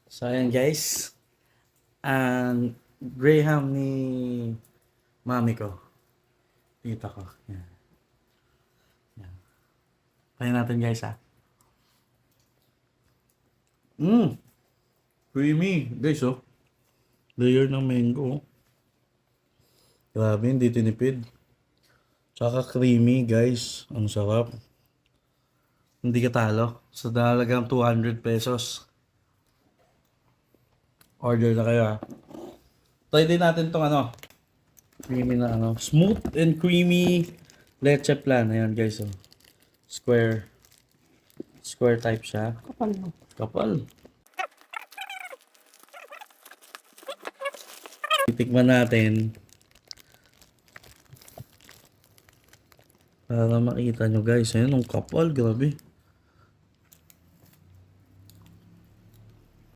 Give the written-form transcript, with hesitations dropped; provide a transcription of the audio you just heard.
So, ayan guys. Ang Graham ni mami ko. Tita ko. Yan. Yan. Tayo natin guys ha. Creamy. Guys oh. Layer ng mango. Grabe, hindi tinipid. Tsaka creamy guys. Ang sarap. Hindi ka talo. Sa dalagang 200 pesos. Order na kayo ha. Try din natin tong ano. Creamy na ano. Smooth and creamy leche flan. Ayan guys oh. Square. Square type siya. Kapal mo. Kapal. Titikman natin. Para makita nyo guys. Ayan ang kapal. Grabe.